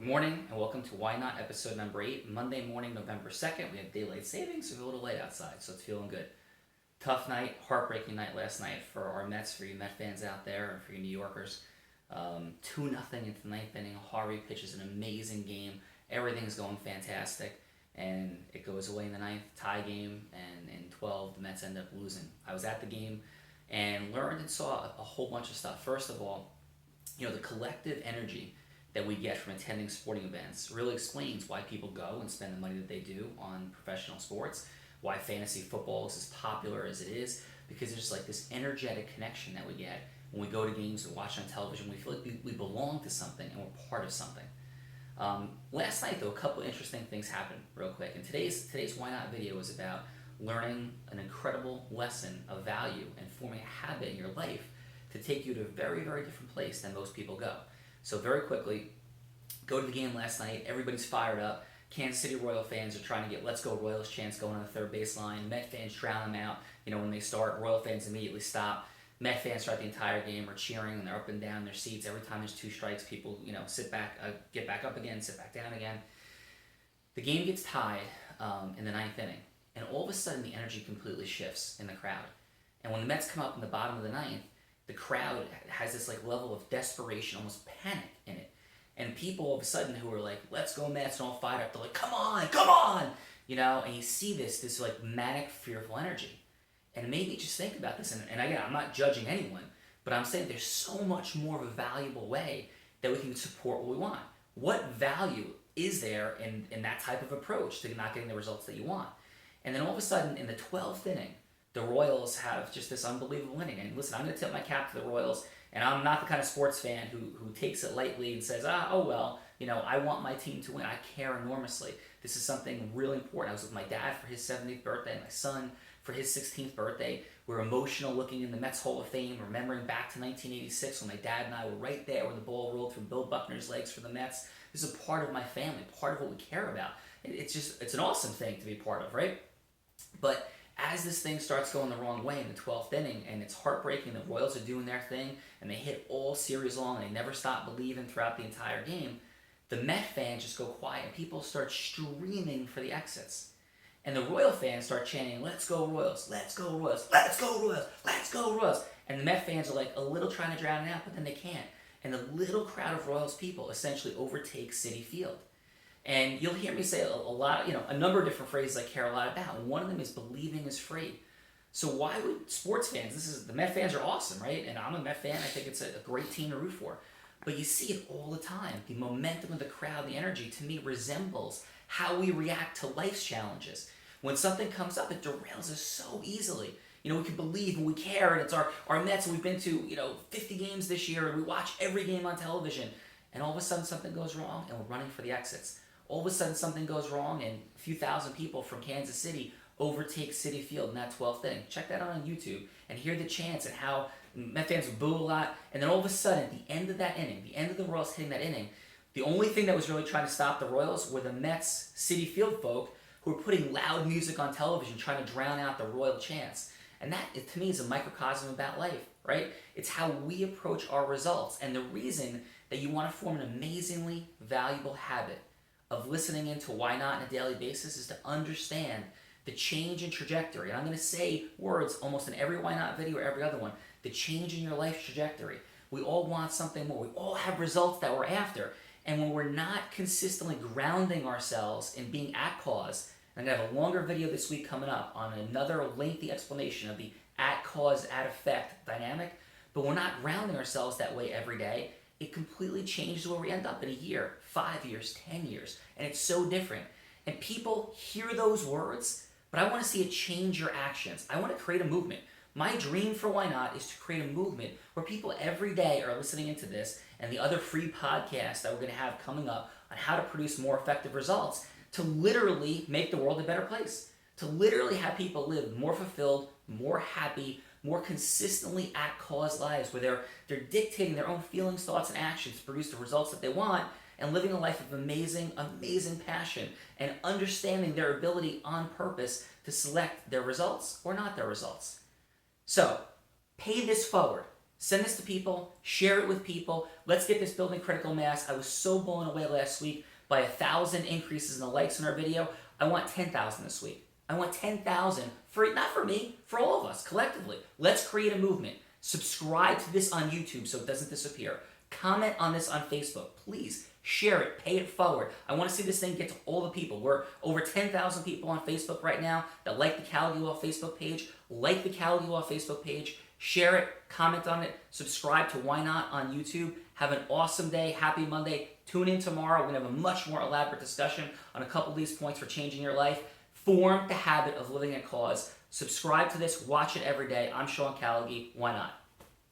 Good morning and welcome to Why Not episode number 8, Monday morning, November 2nd. We have daylight savings, so it's a little late outside, so it's feeling good. Tough night, heartbreaking night last night for our Mets, for you Met fans out there, and for you New Yorkers. 2-0 into the ninth inning. Harvey pitches an amazing game. Everything's going fantastic, and it goes away in the ninth, tie game, and in 12, the Mets end up losing. I was at the game and learned and saw a whole bunch of stuff. First of all, the collective energy that we get from attending sporting events really explains why people go and spend the money that they do on professional sports, why fantasy football is as popular as it is, because there's like this energetic connection that we get when we go to games and watch on television. We feel like we belong to something and we're part of something. Last night, though, a couple interesting things happened real quick, and today's Why Not video is about learning an incredible lesson of value and forming a habit in your life to take you to a very, very different place than most people go. So very quickly, go to the game last night. Everybody's fired up. Kansas City Royal fans are trying to get "Let's Go Royals" chants going on the third baseline. Met fans drown them out. When they start, Royal fans immediately stop. Met fans throughout the entire game are cheering and they're up and down in their seats. Every time there's 2 strikes, people sit back, get back up again, sit back down again. The game gets tied in the ninth inning, and all of a sudden the energy completely shifts in the crowd. And when the Mets come up in the bottom of the ninth, the crowd has this level of desperation, almost panic in it. And people all of a sudden who are like, "Let's go Mets," and all fired up, they're like, come on, and you see this manic, fearful energy. And maybe just think about this, and again, I'm not judging anyone, but I'm saying there's so much more of a valuable way that we can support what we want. What value is there in that type of approach to not getting the results that you want? And then all of a sudden, in the 12th inning, the Royals have just this unbelievable inning. And listen, I'm going to tip my cap to the Royals, and I'm not the kind of sports fan who takes it lightly and says, I want my team to win. I care enormously. This is something really important. I was with my dad for his 70th birthday, my son for his 16th birthday. We're emotional looking in the Mets Hall of Fame, remembering back to 1986 when my dad and I were right there when the ball rolled through Bill Buckner's legs for the Mets. This is a part of my family, part of what we care about. It's an awesome thing to be part of, right? But as this thing starts going the wrong way in the 12th inning, and it's heartbreaking, the Royals are doing their thing, and they hit all series long, and they never stop believing throughout the entire game, the Met fans just go quiet, and people start streaming for the exits. And the Royal fans start chanting, "Let's go Royals, let's go Royals, let's go Royals, let's go Royals." And the Met fans are a little trying to drown it out, but then they can't. And the little crowd of Royals people essentially overtakes Citi Field. And you'll hear me say a number of different phrases I care a lot about. And one of them is believing is free. So why would sports fans, the Met fans are awesome, right? And I'm a Met fan. I think it's a great team to root for. But you see it all the time. The momentum of the crowd, the energy, to me, resembles how we react to life's challenges. When something comes up, it derails us so easily. We can believe and we care, and it's our Mets, and we've been to 50 games this year, and we watch every game on television. And all of a sudden something goes wrong, and we're running for the exits. All of a sudden something goes wrong, and a few thousand people from Kansas City overtake Citi Field in that 12th inning. Check that out on YouTube and hear the chants and how Met fans would boo a lot. And then all of a sudden, at the end of that inning, the end of the Royals hitting that inning, the only thing that was really trying to stop the Royals were the Mets Citi Field folk who were putting loud music on television trying to drown out the Royal chants. And that, to me, is a microcosm about life, right? It's how we approach our results. And the reason that you want to form an amazingly valuable habit of listening into Why Not on a daily basis is to understand the change in trajectory. And I'm going to say words almost in every Why Not video or every other one. The change in your life trajectory. We all want something more. We all have results that we're after. And when we're not consistently grounding ourselves in being at cause, and I'm going to have a longer video this week coming up on another lengthy explanation of the at cause, at effect dynamic, but we're not grounding ourselves that way every day, it completely changes where we end up in a year, 5 years, 10 years, and it's so different. And people hear those words, but I want to see it change your actions. I want to create a movement. My dream for Why Not is to create a movement where people every day are listening into this and the other free podcasts that we're going to have coming up on how to produce more effective results to literally make the world a better place, to literally have people live more fulfilled, more happy, more consistently at cause lives where they're dictating their own feelings, thoughts, and actions to produce the results that they want, and living a life of amazing passion and understanding their ability on purpose to select their results or not their results. So, pay this forward. Send this to people, share it with people. Let's get this building critical mass. I was so blown away last week by 1,000 increases in the likes on our video. I want 10,000 this week. I want 10,000 for, not for me, for all of us collectively. Let's create a movement. Subscribe to this on YouTube so it doesn't disappear. Comment on this on Facebook. Please share it. Pay it forward. I want to see this thing get to all the people. We're over 10,000 people on Facebook right now that like the Callagy Facebook page. Like the Callagy Facebook page. Share it. Comment on it. Subscribe to Why Not on YouTube. Have an awesome day. Happy Monday. Tune in tomorrow. We're going to have a much more elaborate discussion on a couple of these points for changing your life. Form the habit of living a cause. Subscribe to this. Watch it every day. I'm Sean Callagy. Why not?